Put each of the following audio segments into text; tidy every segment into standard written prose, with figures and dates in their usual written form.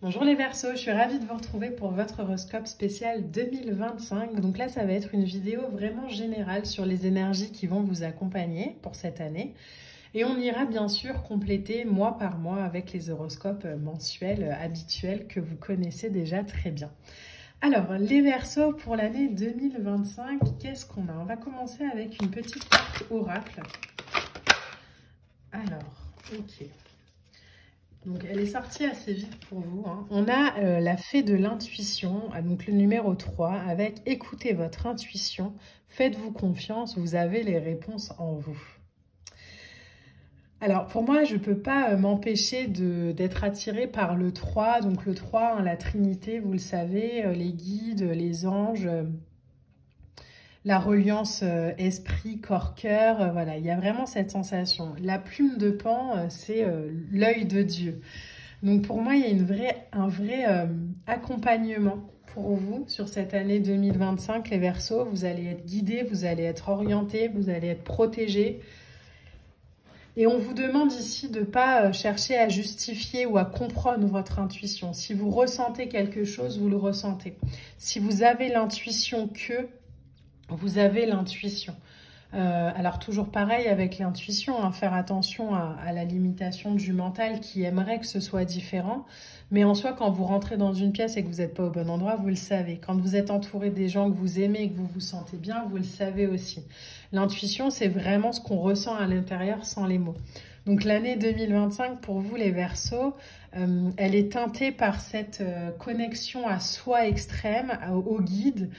Bonjour les Verseaux, je suis ravie de vous retrouver pour votre horoscope spécial 2025. Donc là, ça va être une vidéo vraiment générale sur les énergies qui vont vous accompagner pour cette année. Et on ira bien sûr compléter mois par mois avec les horoscopes mensuels habituels que vous connaissez déjà très bien. Alors, les Verseaux pour l'année 2025, qu'est-ce qu'on a? On va commencer avec une petite carte oracle. Alors, ok. Donc, elle est sortie assez vite pour vous. On a la fée de l'intuition, donc le numéro 3, avec « Écoutez votre intuition, faites-vous confiance, vous avez les réponses en vous ». Alors, pour moi, je ne peux pas m'empêcher d'être attirée par le 3. Donc, le 3, la Trinité, vous le savez, les guides, les anges, la reliance esprit, corps, cœur, voilà, il y a vraiment cette sensation. La plume de Pan, c'est l'œil de Dieu. Donc pour moi, il y a un vrai accompagnement pour vous sur cette année 2025, les Verseaux. Vous allez être guidés, vous allez être orientés, vous allez être protégés. Et on vous demande ici de ne pas chercher à justifier ou à comprendre votre intuition. Si vous ressentez quelque chose, vous le ressentez. Si vous avez l'intuition que... Vous avez l'intuition. Alors toujours pareil avec l'intuition, faire attention à la limitation du mental qui aimerait que ce soit différent. Mais en soi, quand vous rentrez dans une pièce et que vous n'êtes pas au bon endroit, vous le savez. Quand vous êtes entouré des gens que vous aimez et que vous vous sentez bien, vous le savez aussi. L'intuition, c'est vraiment ce qu'on ressent à l'intérieur sans les mots. Donc l'année 2025, pour vous les Verseaux, elle est teintée par cette connexion à soi extrême, au guide,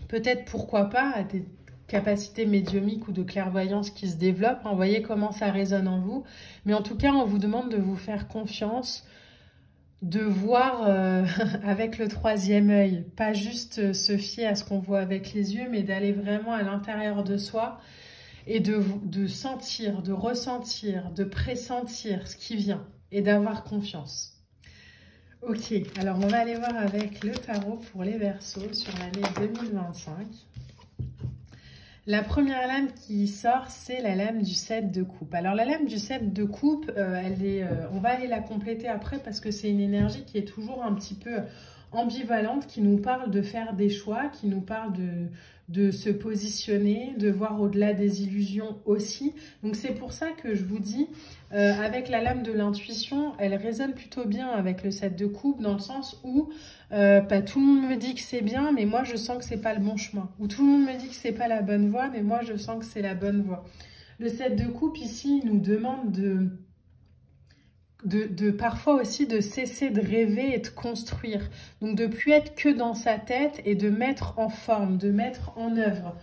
peut-être, pourquoi pas, à des capacités médiumiques ou de clairvoyance qui se développent. Vous voyez comment ça résonne en vous. Mais en tout cas, on vous demande de vous faire confiance, de voir avec le troisième œil, pas juste se fier à ce qu'on voit avec les yeux, mais d'aller vraiment à l'intérieur de soi et de sentir, de ressentir, de pressentir ce qui vient et d'avoir confiance. Ok, alors on va aller voir avec le tarot pour les Verseaux sur l'année 2025. La première lame qui sort, c'est la lame du 7 de coupe. Alors la lame du 7 de coupe, on va aller la compléter après parce que c'est une énergie qui est toujours un petit peu ambivalente, qui nous parle de faire des choix, qui nous parle de se positionner, de voir au-delà des illusions aussi. Donc c'est pour ça que je vous dis, avec la lame de l'intuition, elle résonne plutôt bien avec le 7 de coupe, dans le sens où tout le monde me dit que c'est bien, mais moi je sens que c'est pas le bon chemin. Ou tout le monde me dit que c'est pas la bonne voie, mais moi je sens que c'est la bonne voie. Le 7 de coupe ici nous demande parfois aussi de cesser de rêver et de construire. Donc de plus être que dans sa tête et de mettre en forme, de mettre en œuvre.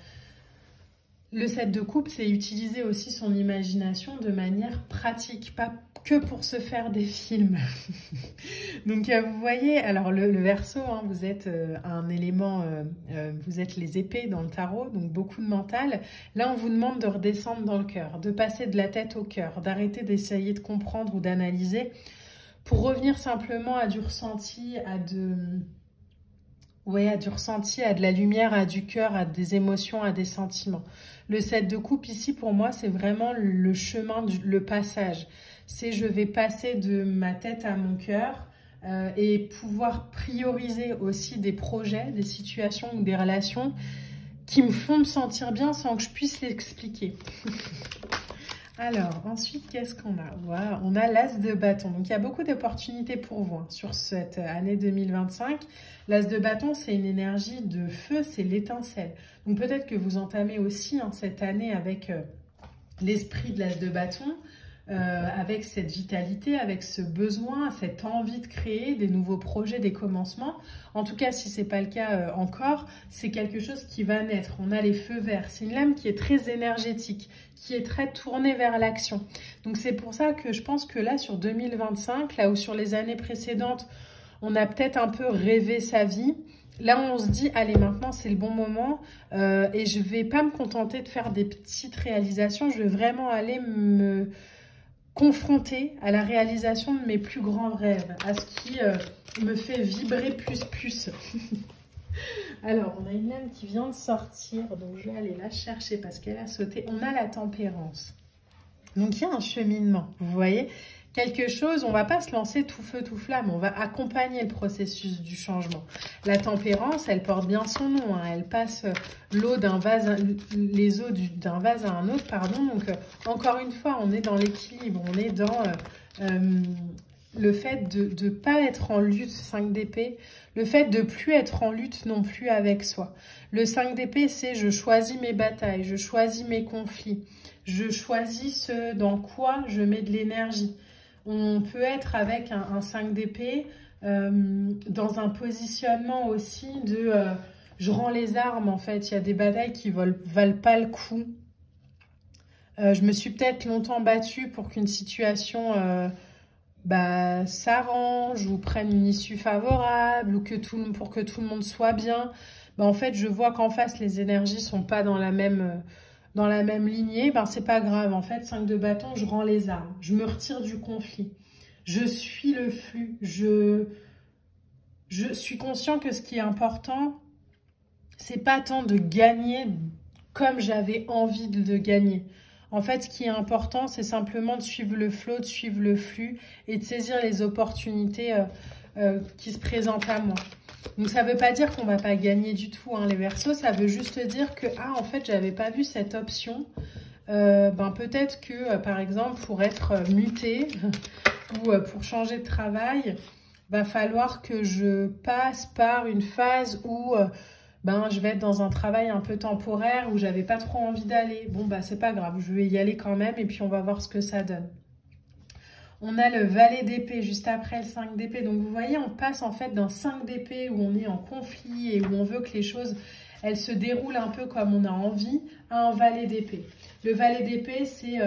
Le 7 de coupe, c'est utiliser aussi son imagination de manière pratique, pas que pour se faire des films. Donc vous voyez, alors le Verseau, vous êtes un élément, vous êtes les épées dans le tarot, donc beaucoup de mental. Là, on vous demande de redescendre dans le cœur, de passer de la tête au cœur, d'arrêter d'essayer de comprendre ou d'analyser pour revenir simplement à du ressenti, à du ressenti, à de la lumière, à du cœur, à des émotions, à des sentiments. Le 7 de coupe ici, pour moi, c'est vraiment le chemin, le passage. C'est je vais passer de ma tête à mon cœur et pouvoir prioriser aussi des projets, des situations ou des relations qui me font me sentir bien sans que je puisse l'expliquer. Alors, ensuite, qu'est-ce qu'on a? Voilà, on a l'As de bâton. Donc, il y a beaucoup d'opportunités pour vous sur cette année 2025. L'As de bâton, c'est une énergie de feu, c'est l'étincelle. Donc, peut-être que vous entamez aussi cette année avec l'esprit de l'As de bâton, avec cette vitalité, avec ce besoin, cette envie de créer des nouveaux projets, des commencements. En tout cas, si ce n'est pas le cas encore, c'est quelque chose qui va naître. On a les feux verts. C'est une lame qui est très énergétique, qui est très tournée vers l'action. Donc c'est pour ça que je pense que là, sur 2025, là où sur les années précédentes, on a peut-être un peu rêvé sa vie, là, on se dit, allez, maintenant, c'est le bon moment et je ne vais pas me contenter de faire des petites réalisations. Je vais vraiment aller me confrontée à la réalisation de mes plus grands rêves, à ce qui me fait vibrer plus. Alors, on a une lame qui vient de sortir, donc je vais aller la chercher parce qu'elle a sauté. On a la tempérance. Donc, il y a un cheminement, vous voyez, quelque chose, on va pas se lancer tout feu, tout flamme, on va accompagner le processus du changement. La tempérance, elle porte bien son nom, hein, elle passe l'eau d'un vase, les eaux d'un vase à un autre, pardon. Donc, encore une fois, on est dans l'équilibre, on est dans le fait de ne pas être en lutte, 5 d'épée, le fait de plus être en lutte non plus avec soi. Le 5 d'épée, c'est je choisis mes batailles, je choisis mes conflits, je choisis ce dans quoi je mets de l'énergie. On peut être avec un 5 d'épée dans un positionnement aussi de je rends les armes en fait. Il y a des batailles qui valent pas le coup. Je me suis peut-être longtemps battue pour qu'une situation s'arrange ou prenne une issue favorable ou pour que tout le monde soit bien. En fait, je vois qu'en face, les énergies sont pas dans la même lignée. C'est pas grave. En fait, 5 de bâton, je rends les armes. Je me retire du conflit. Je suis le flux. Je suis conscient que ce qui est important, c'est pas tant de gagner comme j'avais envie de gagner. En fait, ce qui est important, c'est simplement de suivre le flow, de suivre le flux et de saisir les opportunités qui se présentent à moi. Donc, ça ne veut pas dire qu'on ne va pas gagner du tout, hein, les Verseaux. Ça veut juste dire que, en fait, j'avais pas vu cette option. Peut-être que, par exemple, pour être muté ou pour changer de travail, va falloir que je passe par une phase où je vais être dans un travail un peu temporaire où j'avais pas trop envie d'aller. C'est pas grave, je vais y aller quand même et puis on va voir ce que ça donne. On a le valet d'épée juste après le 5 d'épée. Donc vous voyez, on passe en fait d'un 5 d'épée où on est en conflit et où on veut que les choses, elles se déroulent un peu comme on a envie, à un valet d'épée. Le valet d'épée, c'est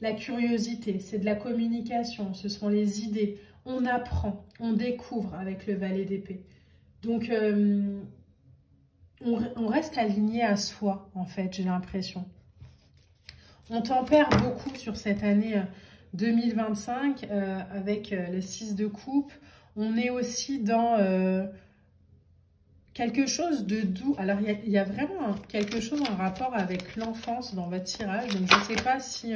la curiosité, c'est de la communication, ce sont les idées. On apprend, on découvre avec le valet d'épée. Donc, on reste aligné à soi, en fait, j'ai l'impression. On tempère beaucoup sur cette année 2025 avec le 6 de coupe. On est aussi dans quelque chose de doux. Alors, il y a vraiment quelque chose en rapport avec l'enfance dans votre tirage. Donc, je ne sais pas si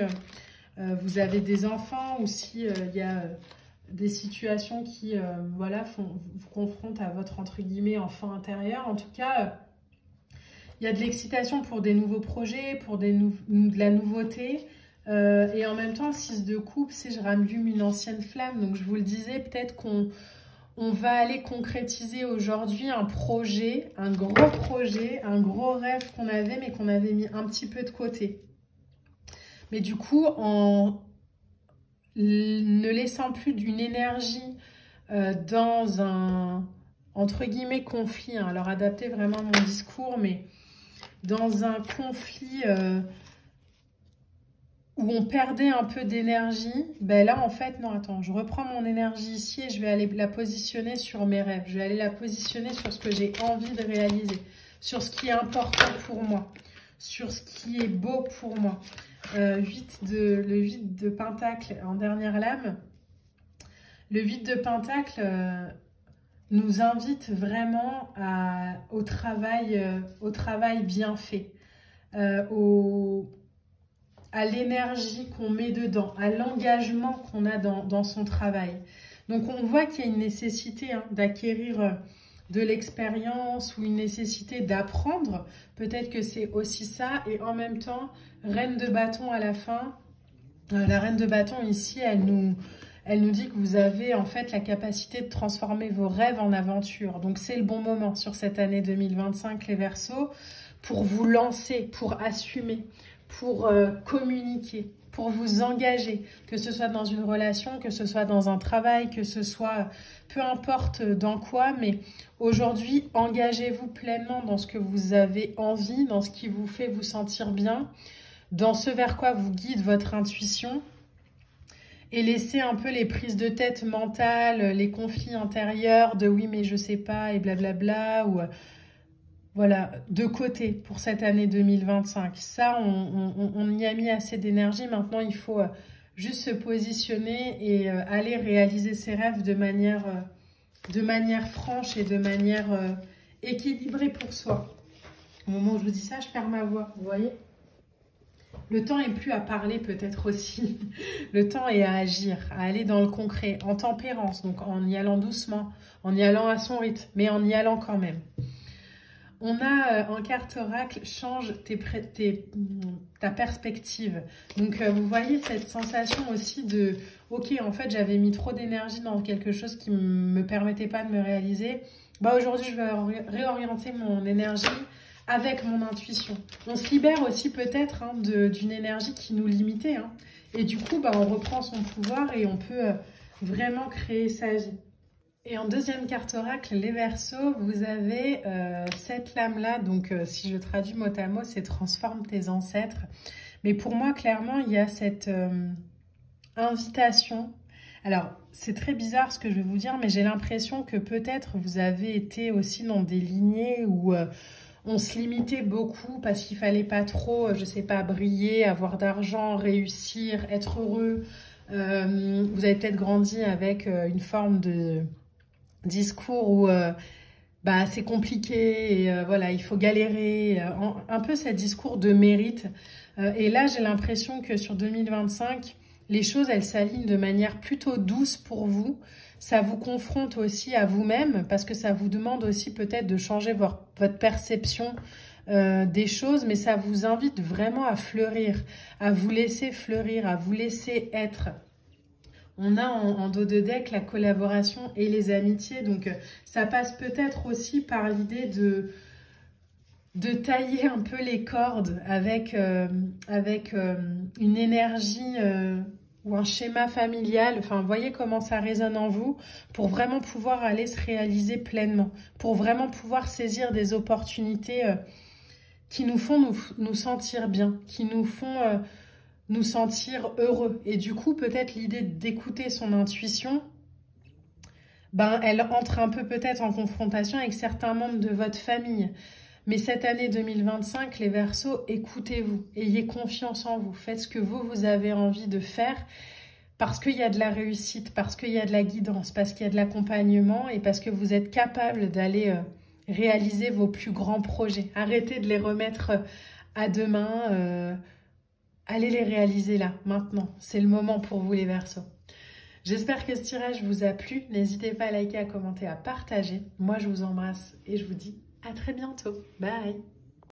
vous avez des enfants ou si il y a des situations qui vous confrontent à votre, entre guillemets, enfant intérieur. En tout cas, il y a de l'excitation pour des nouveaux projets, pour de la nouveauté. Et en même temps, le 6 de coupe, c'est je rallume une ancienne flamme. Donc, je vous le disais, peut-être qu'on va aller concrétiser aujourd'hui un projet, un gros rêve qu'on avait, mais qu'on avait mis un petit peu de côté. Mais du coup, en ne laissant plus d'une énergie dans un, entre guillemets, conflit, hein, alors adaptez vraiment mon discours, mais dans un conflit où on perdait un peu d'énergie, là, en fait, non, attends, je reprends mon énergie ici et je vais aller la positionner sur mes rêves. Je vais aller la positionner sur ce que j'ai envie de réaliser, sur ce qui est important pour moi, sur ce qui est beau pour moi. Le 8 de Pentacle en dernière lame. Le 8 de Pentacle nous invite vraiment au travail bien fait, à l'énergie qu'on met dedans, à l'engagement qu'on a dans son travail. Donc on voit qu'il y a une nécessité d'acquérir de l'expérience ou une nécessité d'apprendre. Peut-être que c'est aussi ça. Et en même temps, reine de bâton à la fin. La reine de bâton ici, elle nous dit que vous avez en fait la capacité de transformer vos rêves en aventure. Donc c'est le bon moment sur cette année 2025, les Verseaux, pour vous lancer, pour assumer, pour communiquer, pour vous engager, que ce soit dans une relation, que ce soit dans un travail, que ce soit peu importe dans quoi, mais aujourd'hui, engagez-vous pleinement dans ce que vous avez envie, dans ce qui vous fait vous sentir bien, dans ce vers quoi vous guide votre intuition, et laissez un peu les prises de tête mentales, les conflits intérieurs de oui mais je sais pas et blablabla, ou voilà, de côté pour cette année 2025. Ça, on y a mis assez d'énergie. Maintenant, il faut juste se positionner et aller réaliser ses rêves de manière franche et de manière équilibrée pour soi. Au moment où je vous dis ça, je perds ma voix, vous voyez? Le temps est plus à parler peut-être aussi. Le temps est à agir, à aller dans le concret, en tempérance, donc en y allant doucement, en y allant à son rythme, mais en y allant quand même. On a en carte oracle, change ta perspective. Donc vous voyez cette sensation aussi de, ok, en fait j'avais mis trop d'énergie dans quelque chose qui ne me permettait pas de me réaliser. Bah, aujourd'hui je vais réorienter mon énergie avec mon intuition. On se libère aussi peut-être hein, d'une énergie qui nous limitait. Hein. Et du coup, bah, on reprend son pouvoir et on peut vraiment créer sa vie. Et en deuxième carte oracle, les Verseaux, vous avez cette lame-là. Donc, si je traduis mot à mot, c'est transforme tes ancêtres. Mais pour moi, clairement, il y a cette invitation. Alors, c'est très bizarre ce que je vais vous dire, mais j'ai l'impression que peut-être vous avez été aussi dans des lignées où on se limitait beaucoup parce qu'il fallait pas trop, je sais pas, briller, avoir d'argent, réussir, être heureux. Vous avez peut-être grandi avec une forme de discours où bah, c'est compliqué, et voilà, il faut galérer, un peu ce discours de mérite. Et là, j'ai l'impression que sur 2025, les choses, elles s'alignent de manière plutôt douce pour vous. Ça vous confronte aussi à vous-même, parce que ça vous demande aussi peut-être de changer votre perception des choses, mais ça vous invite vraiment à fleurir, à vous laisser fleurir, à vous laisser être. On a en dos de deck la collaboration et les amitiés. Donc, ça passe peut-être aussi par l'idée de tailler un peu les cordes avec une énergie ou un schéma familial. Enfin, vous voyez comment ça résonne en vous pour vraiment pouvoir aller se réaliser pleinement, pour vraiment pouvoir saisir des opportunités qui nous font nous sentir bien, qui nous font nous sentir heureux. Et du coup, peut-être l'idée d'écouter son intuition, ben, elle entre un peu peut-être en confrontation avec certains membres de votre famille. Mais cette année 2025, les Verseaux, écoutez-vous, ayez confiance en vous, faites ce que vous avez envie de faire parce qu'il y a de la réussite, parce qu'il y a de la guidance, parce qu'il y a de l'accompagnement et parce que vous êtes capable d'aller réaliser vos plus grands projets. Arrêtez de les remettre à demain. Allez les réaliser là, maintenant. C'est le moment pour vous les Verseaux. J'espère que ce tirage vous a plu. N'hésitez pas à liker, à commenter, à partager. Moi, je vous embrasse et je vous dis à très bientôt. Bye!